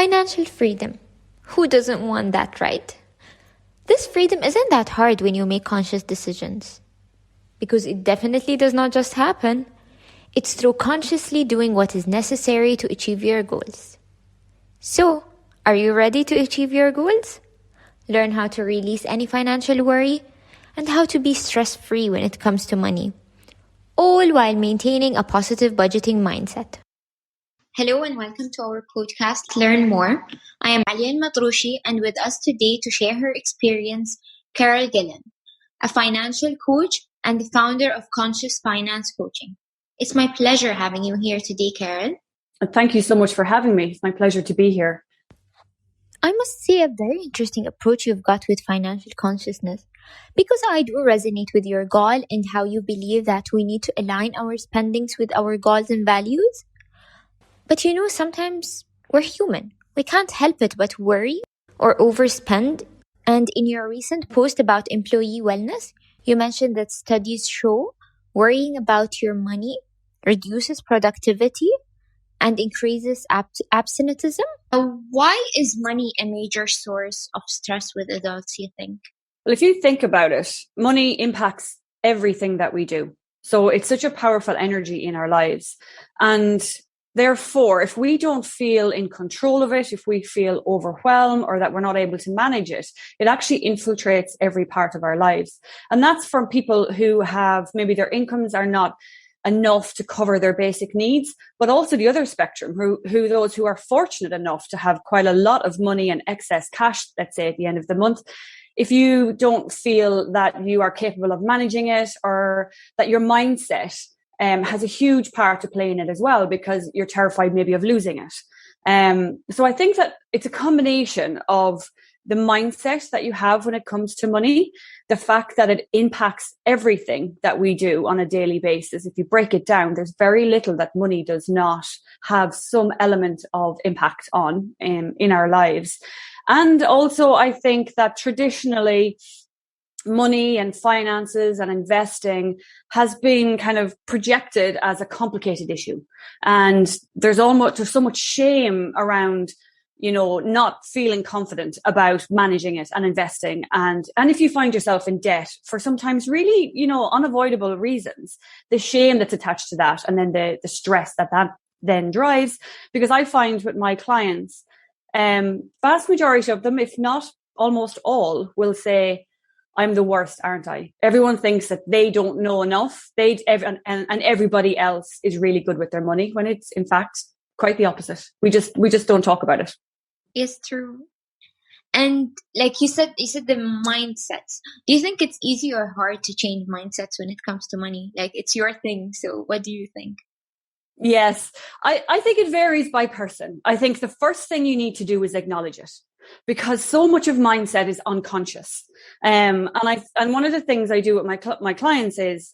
Financial freedom. Who doesn't want that, right? This freedom isn't that hard when you make conscious decisions. Because it definitely does not just happen. It's through consciously doing what is necessary to achieve your goals. So, are you ready to achieve your goals? Learn how to release any financial worry and how to be stress-free when it comes to money. All while maintaining a positive budgeting mindset. Hello and welcome to our podcast, Learn More. I am Glynn and with us today to share her experience, Glynn, a financial coach and the founder of Conscious Finance Coaching. It's my pleasure having you here today, Carol. Thank you so much for having me. It's my pleasure to be here. I must say a very interesting approach you've got with financial consciousness, because I do resonate with your goal and how you believe that we need to align our spendings with our goals and values. But sometimes we're human. We can't help it but worry or overspend. And in your recent post about employee wellness, you mentioned that studies show worrying about your money reduces productivity and increases absenteeism. Why is money a major source of stress with adults, you think? Well, if you think about it, money impacts everything that we do. So it's such a powerful energy in our lives. And therefore, if we don't feel in control of it, if we feel overwhelmed or that we're not able to manage it, it actually infiltrates every part of our lives. And that's from people who have maybe their incomes are not enough to cover their basic needs, but also the other spectrum, who those who are fortunate enough to have quite a lot of money and excess cash, let's say at the end of the month. If you don't feel that you are capable of managing it, or that your mindset has a huge part to play in it as well, because you're terrified maybe of losing it. So I think that it's a combination of the mindset that you have when it comes to money, the fact that it impacts everything that we do on a daily basis. If you break it down, there's very little that money does not have some element of impact on in our lives. And also, I think that traditionally, money and finances and investing has been kind of projected as a complicated issue. And there's so much shame around, not feeling confident about managing it and investing. And if you find yourself in debt for sometimes really, unavoidable reasons, the shame that's attached to that, and then the stress that then drives. Because I find with my clients, vast majority of them, if not almost all, will say, I'm the worst, aren't I? Everyone thinks that they don't know enough. And everybody else is really good with their money, when it's in fact quite the opposite. We just don't talk about it. It's true. And like you said the mindsets. Do you think it's easy or hard to change mindsets when it comes to money? Like, it's your thing. So what do you think? Yes, I think it varies by person. I think the first thing you need to do is acknowledge it, because so much of mindset is unconscious. And one of the things I do with my clients is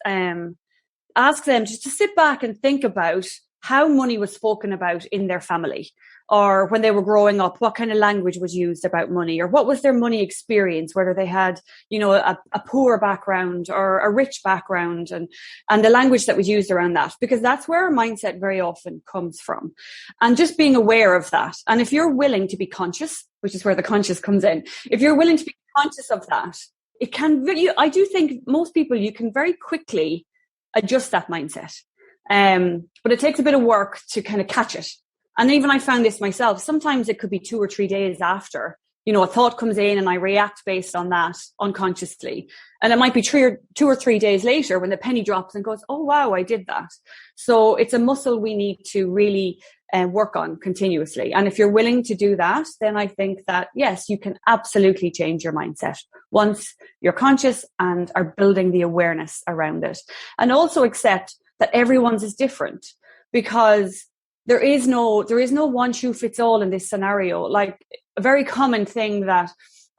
ask them just to sit back and think about how money was spoken about in their family, or when they were growing up, what kind of language was used about money, or what was their money experience, whether they had, a poor background or a rich background, and the language that was used around that, because that's where our mindset very often comes from. And just being aware of that. And if you're willing to be conscious, which is where the conscious comes in, if you're willing to be conscious of that, I do think most people, you can very quickly adjust that mindset. But it takes a bit of work to kind of catch it. And even I found this myself. Sometimes it could be 2 or 3 days after, a thought comes in and I react based on that unconsciously. And it might be 2 or 3 days later when the penny drops and goes, oh, wow, I did that. So it's a muscle we need to really work on continuously. And if you're willing to do that, then I think that, yes, you can absolutely change your mindset once you're conscious and are building the awareness around it. And also accept that everyone's is different, because there is no one shoe fits all in this scenario. Like, a very common thing that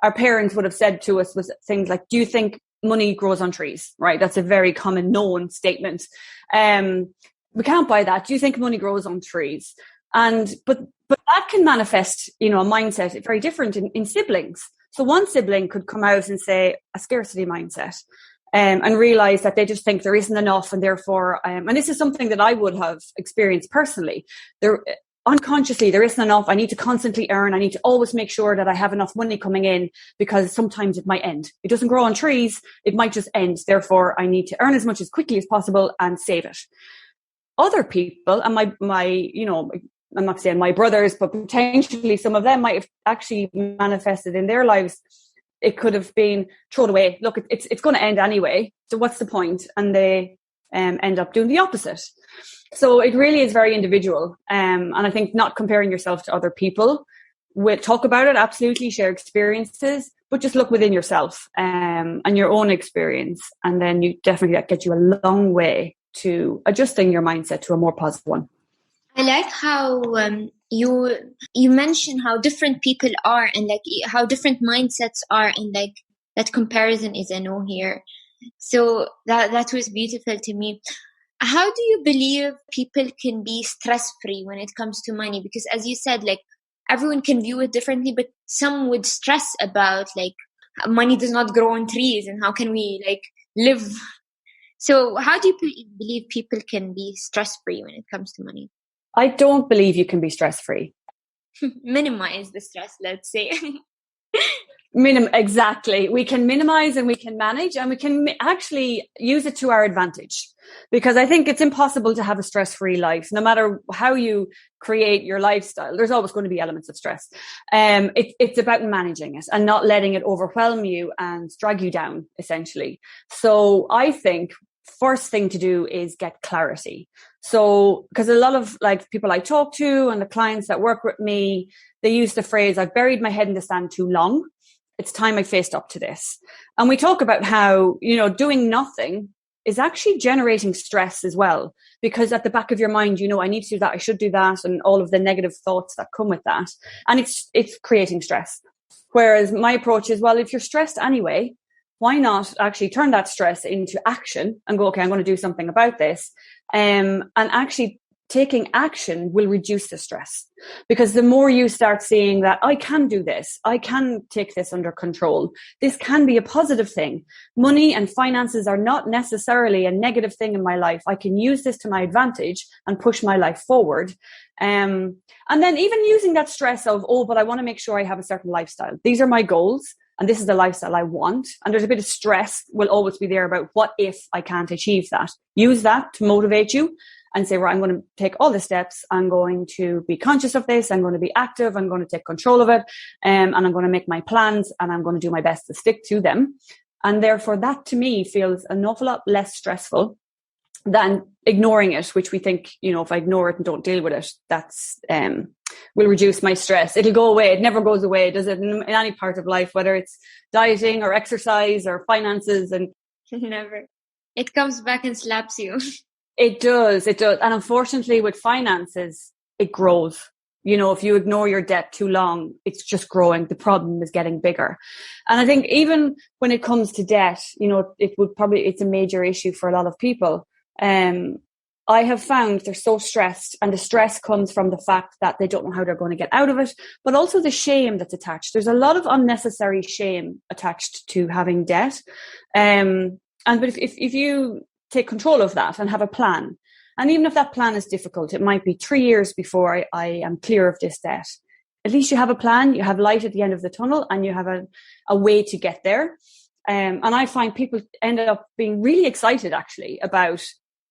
our parents would have said to us was things like, do you think money grows on trees? Right? That's a very common known statement. We can't buy that. Do you think money grows on trees? But that can manifest, a mindset very different in siblings. So one sibling could come out and say a scarcity mindset. And realize that they just think there isn't enough, and therefore, and this is something that I would have experienced personally. unconsciously there isn't enough. I need to constantly earn. I need to always make sure that I have enough money coming in, because sometimes it might end. It doesn't grow on trees. It might just end. Therefore, I need to earn as much as quickly as possible and save it. Other people, and my you know, I'm not saying my brothers, but potentially some of them might have actually manifested in their lives. It could have been thrown away. Look, it's going to end anyway. So what's the point? And they end up doing the opposite. So it really is very individual. And I think not comparing yourself to other people. We'll talk about it, absolutely, share experiences, but just look within yourself and your own experience. And then you definitely, that gets you a long way to adjusting your mindset to a more positive one. I like how you mention how different people are, and like how different mindsets are, and like that comparison is a no here. So that was beautiful to me. How do you believe people can be stress-free when it comes to money? Because as you said, like everyone can view it differently, but some would stress about like money does not grow on trees and how can we like live. So how do you believe people can be stress-free when it comes to money? I don't believe you can be stress-free. Minimize the stress, let's say. Exactly. We can minimize and we can manage, and we can actually use it to our advantage, because I think it's impossible to have a stress-free life. No matter how you create your lifestyle, there's always going to be elements of stress. It's about managing it and not letting it overwhelm you and drag you down, essentially. So I think first thing to do is get clarity. So, because a lot of like people I talk to and the clients that work with me, they use the phrase, I've buried my head in the sand too long. It's time I faced up to this. And we talk about how, you know, doing nothing is actually generating stress as well, because at the back of your mind, you know, I need to do that, I should do that, and all of the negative thoughts that come with that. And it's creating stress. Whereas my approach is, well, if you're stressed anyway, why not actually turn that stress into action and go, okay, I'm going to do something about this. And actually taking action will reduce the stress, because the more you start seeing that I can do this, I can take this under control, this can be a positive thing. Money and finances are not necessarily a negative thing in my life. I can use this to my advantage and push my life forward. And then even using that stress of, oh, but I want to make sure I have a certain lifestyle. These are my goals, and this is the lifestyle I want. And there's a bit of stress will always be there about what if I can't achieve that. Use that to motivate you and say, right, I'm going to take all the steps. I'm going to be conscious of this. I'm going to be active. I'm going to take control of it. And I'm going to make my plans, and I'm going to do my best to stick to them. And therefore that to me feels an awful lot less stressful than ignoring it, which we think, you know, if I ignore it and don't deal with it, that's will reduce my stress. It'll go away. It never goes away, does it? In any part of life, whether it's dieting or exercise or finances, and never. It comes back and slaps you. It does. And unfortunately with finances, it grows. You know, if you ignore your debt too long, it's just growing. The problem is getting bigger. And I think even when it comes to debt, you know, it's a major issue for a lot of people. I have found they're so stressed, and the stress comes from the fact that they don't know how they're going to get out of it, but also the shame that's attached. There's a lot of unnecessary shame attached to having debt. But if you take control of that and have a plan, and even if that plan is difficult, it might be 3 years before I am clear of this debt. At least you have a plan, you have light at the end of the tunnel, and you have a way to get there. And I find people end up being really excited actually about,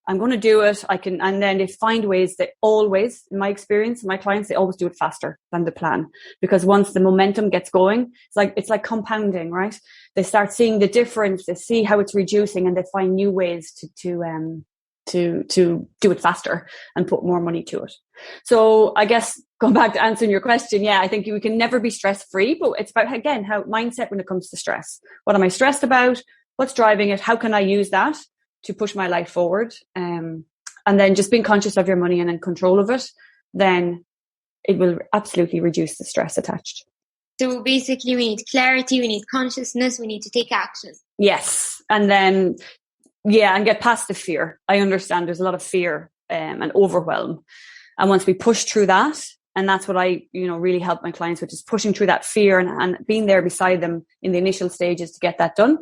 I'm going to do it. And then they find ways that always, in my experience, my clients, they always do it faster than the plan. Because once the momentum gets going, it's like compounding, right? They start seeing the difference, they see how it's reducing, and they find new ways to do it faster and put more money to it. So I guess going back to answering your question, yeah, I think we can never be stress-free, but it's about, again, how mindset when it comes to stress. What am I stressed about? What's driving it? How can I use that to push my life forward? And then just being conscious of your money and in control of it, then it will absolutely reduce the stress attached. So basically we need clarity, we need consciousness, we need to take action. Yes. And then, and get past the fear. I understand there's a lot of fear and overwhelm. And once we push through that, and that's what I, really help my clients with, is pushing through that fear and being there beside them in the initial stages to get that done,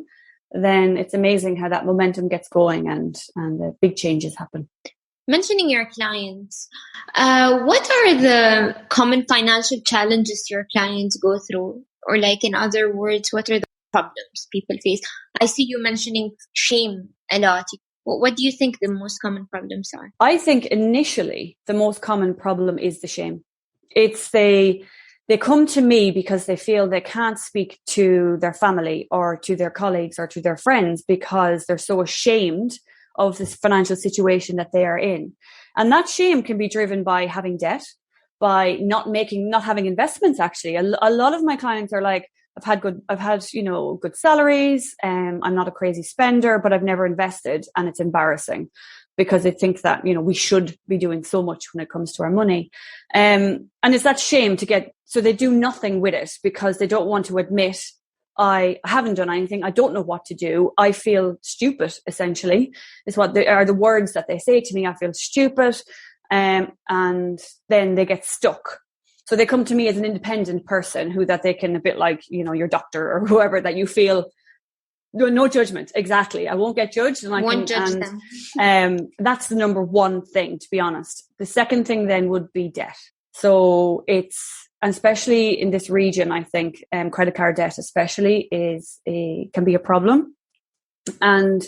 then it's amazing how that momentum gets going and big changes happen. Mentioning your clients, what are the common financial challenges your clients go through? Or, like, in other words, what are the problems people face? I see you mentioning shame a lot. What do you think the most common problems are? I think initially the most common problem is the shame. It's they come to me because they feel they can't speak to their family or to their colleagues or to their friends because they're so ashamed of this financial situation that they are in. And that shame can be driven by having debt, by not having investments. Actually, a lot of my clients are like, I've had, good salaries. I'm not a crazy spender, but I've never invested, and it's embarrassing because they think that, we should be doing so much when it comes to our money. And it's that shame so they do nothing with it because they don't want to admit, I haven't done anything. I don't know what to do. I feel stupid, essentially, is what are the words that they say to me. I feel stupid. And then they get stuck. So they come to me as an independent person that they can, a bit like, your doctor or whoever, that you feel no judgment. Exactly. I won't get judged. And I won't judge them. That's the number one thing, to be honest. The second thing then would be debt. So especially in this region, I think credit card debt especially can be a problem. And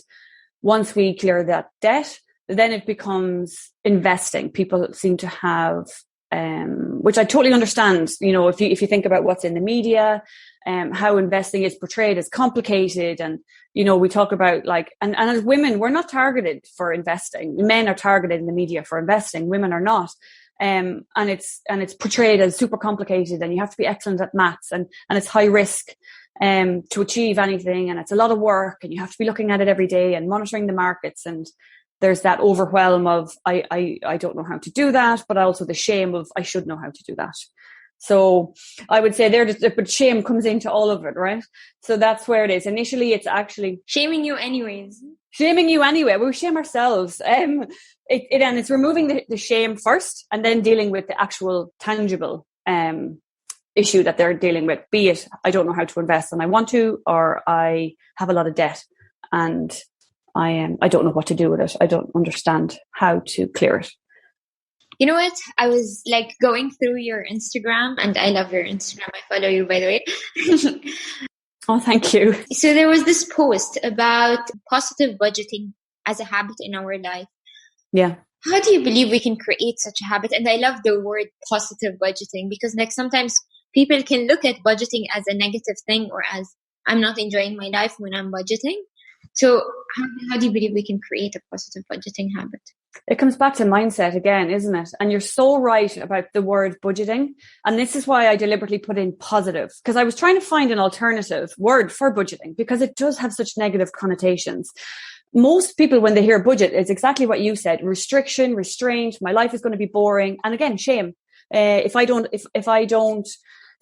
once we clear that debt, then it becomes investing. People seem to have, which I totally understand, if you think about what's in the media, how investing is portrayed as complicated. And, we talk about and as women, we're not targeted for investing. Men are targeted in the media for investing. Women are not. And it's portrayed as super complicated, and you have to be excellent at maths, and it's high risk to achieve anything. And it's a lot of work, and you have to be looking at it every day and monitoring the markets. And there's that overwhelm of, I don't know how to do that, but also the shame of, I should know how to do that. So I would say but shame comes into all of it, right? So that's where it is. Initially, it's actually shaming you anyways. Shaming you anyway. We shame ourselves. And it's removing the shame first, and then dealing with the actual tangible issue that they're dealing with. Be it, I don't know how to invest and I want to, or I have a lot of debt and I don't know what to do with it. I don't understand how to clear it. You know what? I was going through your Instagram, and I love your Instagram. I follow you, by the way. Oh, thank you. So there was this post about positive budgeting as a habit in our life. Yeah. How do you believe we can create such a habit? And I love the word positive budgeting, because sometimes people can look at budgeting as a negative thing, or as, I'm not enjoying my life when I'm budgeting. So how do you believe we can create a positive budgeting habit? It comes back to mindset again, isn't it? And you're so right about the word budgeting. And this is why I deliberately put in positive, because I was trying to find an alternative word for budgeting, because it does have such negative connotations. Most people, when they hear budget, it's exactly what you said: restriction, restraint. My life is going to be boring. And again, shame. If I don't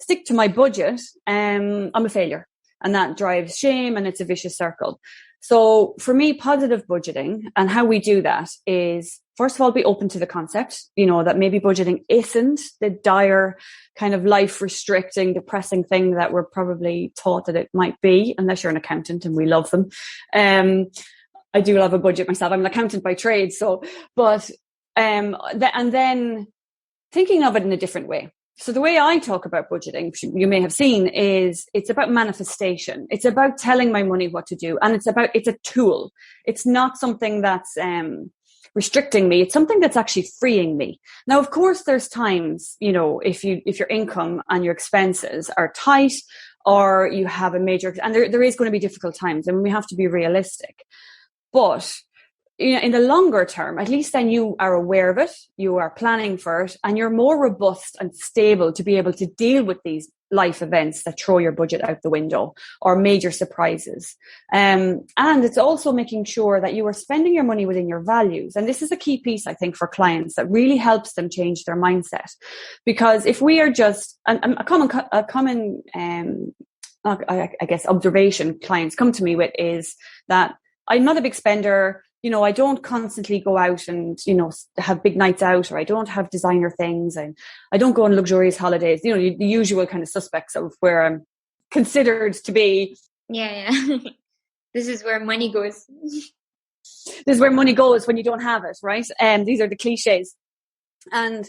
stick to my budget, I'm a failure. And that drives shame, and it's a vicious circle. So for me, positive budgeting, and how we do that is, first of all, be open to the concept, that maybe budgeting isn't the dire kind of life restricting, depressing thing that we're probably taught that it might be, unless you're an accountant, and we love them. I do love a budget myself. I'm an accountant by trade. And then thinking of it in a different way. So the way I talk about budgeting, you may have seen, is it's about manifestation. It's about telling my money what to do. And it's a tool. It's not something that's restricting me. It's something that's actually freeing me. Now, of course, there's times, if your income and your expenses are tight, or you have a major, and there is going to be difficult times, and we have to be realistic. But in the longer term, at least then you are aware of it, you are planning for it, and you're more robust and stable to be able to deal with these life events that throw your budget out the window, or major surprises. And it's also making sure that you are spending your money within your values. And this is a key piece, I think, for clients that really helps them change their mindset. Because if we are just, a common observation clients come to me with is that I'm not a big spender. I don't constantly go out and, have big nights out, or I don't have designer things, and I don't go on luxurious holidays, the usual kind of suspects of where I'm considered to be. Yeah. This is where money goes. This is where money goes when you don't have it, right? These are the cliches. And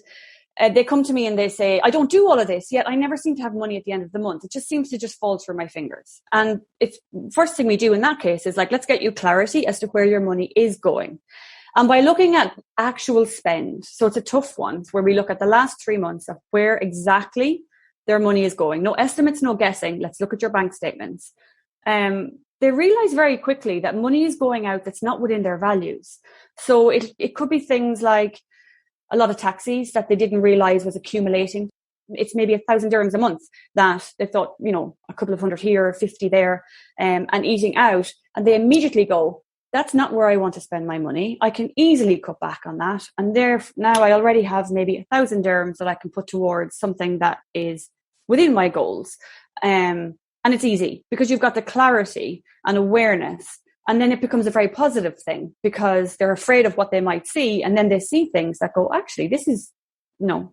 they come to me and they say, I don't do all of this, yet I never seem to have money at the end of the month. It just seems to just fall through my fingers. And it's first thing we do in that case is like, let's get you clarity as to where your money is going. And by looking at actual spend, so it's a tough one where we look at the last 3 months of where exactly their money is going. No estimates, no guessing. Let's look at your bank statements. They realize very quickly that money is going out that's not within their values. So it could be things like a lot of taxis that they didn't realize was accumulating. It's maybe 1,000 dirhams a month that they thought, a couple of hundred here, 50 there, and eating out. And they immediately go, that's not where I want to spend my money. I can easily cut back on that. And there now I already have maybe 1,000 dirhams that I can put towards something that is within my goals. And it's easy because you've got the clarity and awareness. And then it becomes a very positive thing because they're afraid of what they might see. And then they see things that go, actually, this is, and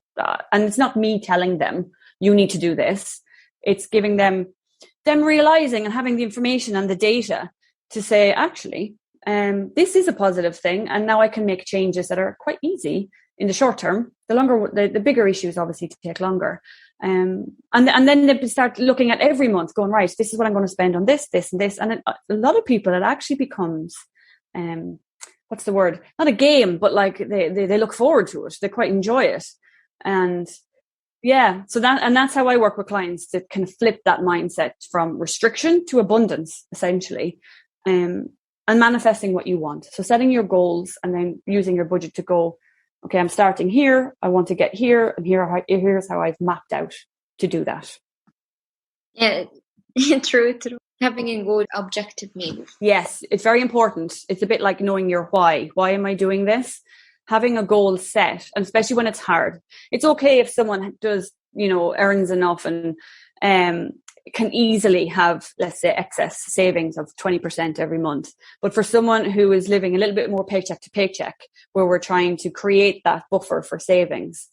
it's not me telling them, you need to do this. It's giving them realizing and having the information and the data to say, actually, this is a positive thing. And now I can make changes that are quite easy in the short term. The bigger issues obviously take longer. And then they start looking at every month going, right, this is what I'm going to spend on this, this and this. And a lot of people, it actually becomes, what's the word? Not a game, but like they look forward to it. They quite enjoy it. And yeah, so that's how I work with clients to kind of flip that mindset from restriction to abundance, essentially, and manifesting what you want. So setting your goals and then using your budget to go, okay, I'm starting here. I want to get here, and here's how I've mapped out to do that. Yeah, true. Having a goal objective, maybe. Yes, it's very important. It's a bit like knowing your why. Why am I doing this? Having a goal set, and especially when it's hard. It's okay if someone does, earns enough and can easily have, let's say, excess savings of 20% every month. But for someone who is living a little bit more paycheck to paycheck, where we're trying to create that buffer for savings,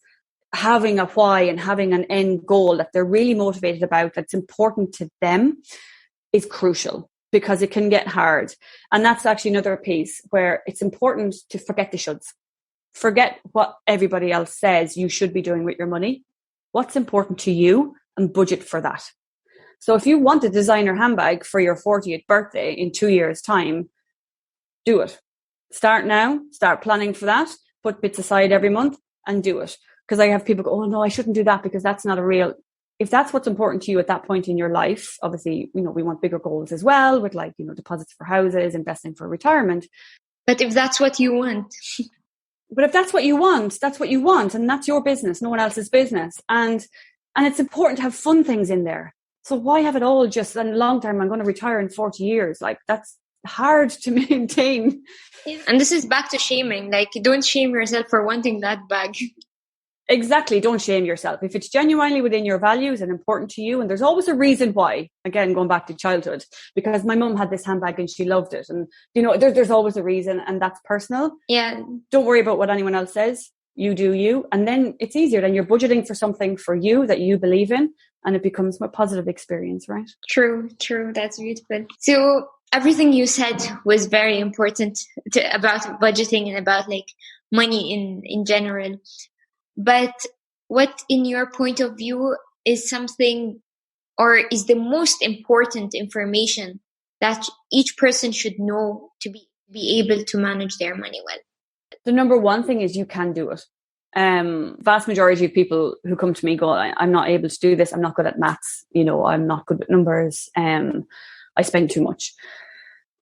having a why and having an end goal that they're really motivated about, that's important to them, is crucial because it can get hard. And that's actually another piece where it's important to forget the shoulds. Forget what everybody else says you should be doing with your money. What's important to you, and budget for that. So if you want a designer handbag for your 40th birthday in 2 years' time, do it. Start now, start planning for that, put bits aside every month and do it. Because I have people go, oh no, I shouldn't do that because that's not if that's what's important to you at that point in your life, obviously, we want bigger goals as well with deposits for houses, investing for retirement. But if that's what you want. But if that's what you want, that's what you want. And that's your business, no one else's business. And it's important to have fun things in there. So why have it all just in long term? I'm going to retire in 40 years. Like, that's hard to maintain. And this is back to shaming. Like, don't shame yourself for wanting that bag. Exactly. Don't shame yourself. If it's genuinely within your values and important to you, and there's always a reason why, again, going back to childhood, because my mum had this handbag and she loved it. And, there's always a reason, and that's personal. Yeah. Don't worry about what anyone else says. You do you. And then it's easier. Then you're budgeting for something for you that you believe in, and it becomes a positive experience, right? True. That's beautiful. So everything you said was very important about budgeting and about money in general. But what, in your point of view, is something or is the most important information that each person should know to be able to manage their money well? The number one thing is you can do it. Vast majority of people who come to me go, I'm not able to do this. I'm not good at maths. I'm not good with numbers. I spend too much.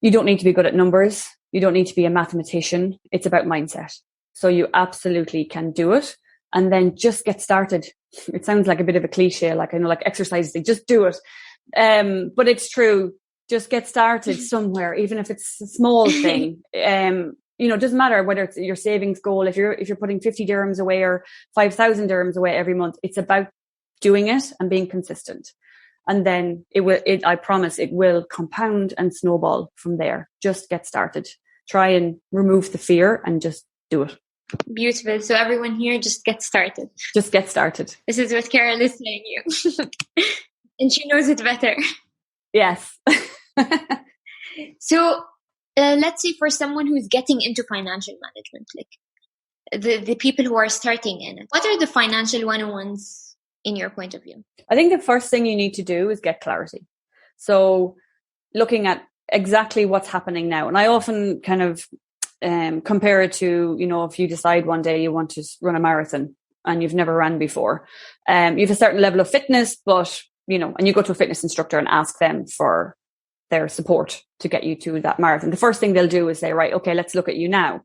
You don't need to be good at numbers. You don't need to be a mathematician. It's about mindset. So you absolutely can do it. And then just get started. It sounds like a bit of a cliche, like exercise, just do it. But it's true. Just get started somewhere, even if it's a small thing. It doesn't matter whether it's your savings goal. If you're putting 50 dirhams away or 5,000 dirhams away every month, it's about doing it and being consistent. And then I promise it will compound and snowball from there. Just get started. Try and remove the fear and just do it. Beautiful. So everyone here, just get started. Just get started. This is what Carol is saying you. And she knows it better. Yes. So let's say for someone who's getting into financial management, like the people who are starting in it, what are the financial 101s in your point of view? I think the first thing you need to do is get clarity. So looking at exactly what's happening now. And I often kind of compare it to, if you decide one day you want to run a marathon and you've never ran before, you have a certain level of fitness, but, and you go to a fitness instructor and ask them for their support to get you to that marathon. The first thing they'll do is say, right, okay, let's look at you now.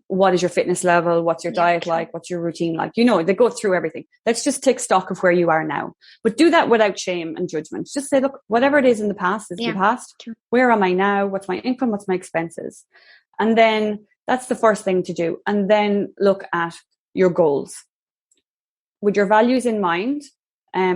What is your fitness level? What's your diet like? What's your routine like? They go through everything. Let's just take stock of where you are now, but do that without shame and judgment. Just say, look, whatever it is in the past is the past. True. Where am I now? What's my income? What's my expenses? And then that's the first thing to do. And then look at your goals with your values in mind.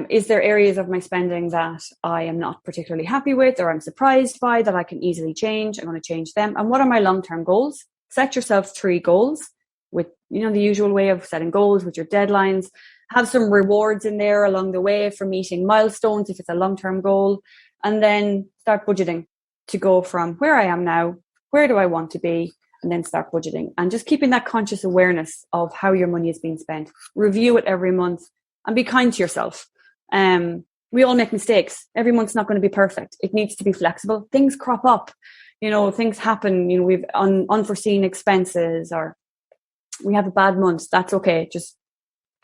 Is there areas of my spending that I am not particularly happy with, or I'm surprised by, that I can easily change? I'm going to change them. And what are my long-term goals? Set yourself 3 goals with, the usual way of setting goals with your deadlines. Have some rewards in there along the way for meeting milestones if it's a long-term goal. And then start budgeting to go from where I am now, where do I want to be? And then start budgeting. And just keeping that conscious awareness of how your money is being spent. Review it every month. And be kind to yourself. We all make mistakes. Every month's not going to be perfect. It needs to be flexible. Things crop up. Things happen. We've unforeseen expenses, or we have a bad month. That's okay. Just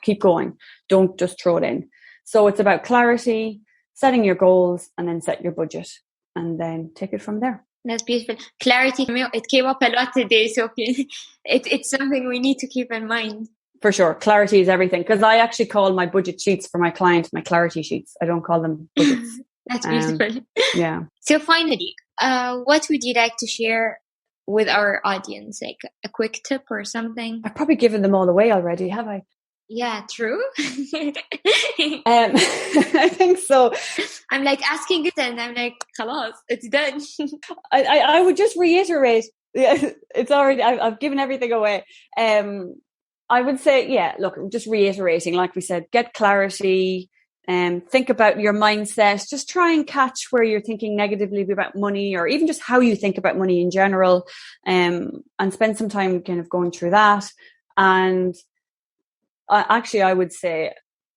keep going. Don't just throw it in. So it's about clarity, setting your goals, and then set your budget, and then take it from there. That's beautiful. Clarity, it came up a lot today, Sophie. It's something we need to keep in mind. For sure. Clarity is everything. Because I actually call my budget sheets for my client my clarity sheets. I don't call them budgets. That's beautiful. Yeah. So finally, what would you like to share with our audience? Like a quick tip or something? I've probably given them all away already, have I? Yeah, true. I think so. I'm like asking it and I'm like, khalas, it's done. I would just reiterate. Yeah, it's already, I've given everything away. I would say, look, just reiterating, like we said, get clarity, think about your mindset. Just try and catch where you're thinking negatively about money, or even just how you think about money in general, and spend some time kind of going through that. And I would say,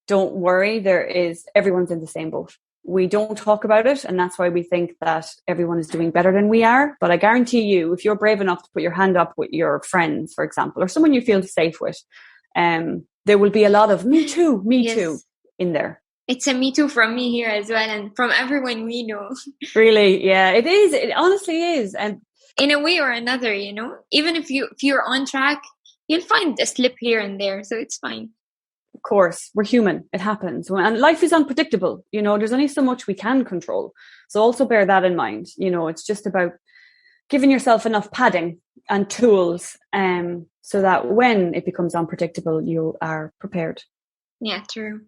don't worry, everyone's in the same boat. We don't talk about it, and that's why we think that everyone is doing better than we are. But I guarantee you, if you're brave enough to put your hand up with your friends, for example, or someone you feel safe with, there will be a lot of me too in there. It's a me too from me here as well, and from everyone we know. Really, yeah, it is. It honestly is. And in a way or another, even if you're on track, you'll find a slip here and there, so it's fine. Of course, we're human. It happens. And life is unpredictable. There's only so much we can control. So also bear that in mind. It's just about giving yourself enough padding and tools so that when it becomes unpredictable, you are prepared. Yeah, true.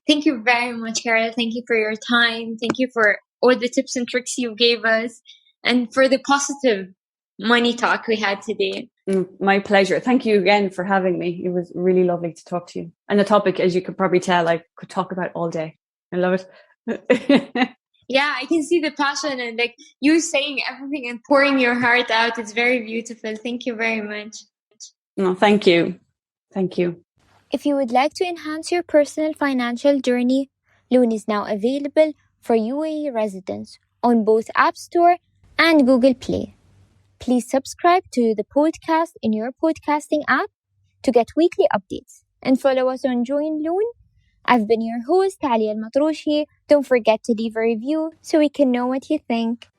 Thank you very much, Carol. Thank you for your time. Thank you for all the tips and tricks you gave us, and for the positive money talk we had today. My pleasure. Thank you again for having me. It was really lovely to talk to you. And the topic, as you could probably tell, I could talk about all day. I love it. Yeah, I can see the passion and like you saying everything and pouring your heart out. It's very beautiful. Thank you very much. No, thank you. Thank you. If you would like to enhance your personal financial journey, Loon is now available for UAE residents on both App Store and Google Play. Please subscribe to the podcast in your podcasting app to get weekly updates, and follow us on Join Loon. I've been your host, Ali Al Matroshi. Don't forget to leave a review so we can know what you think.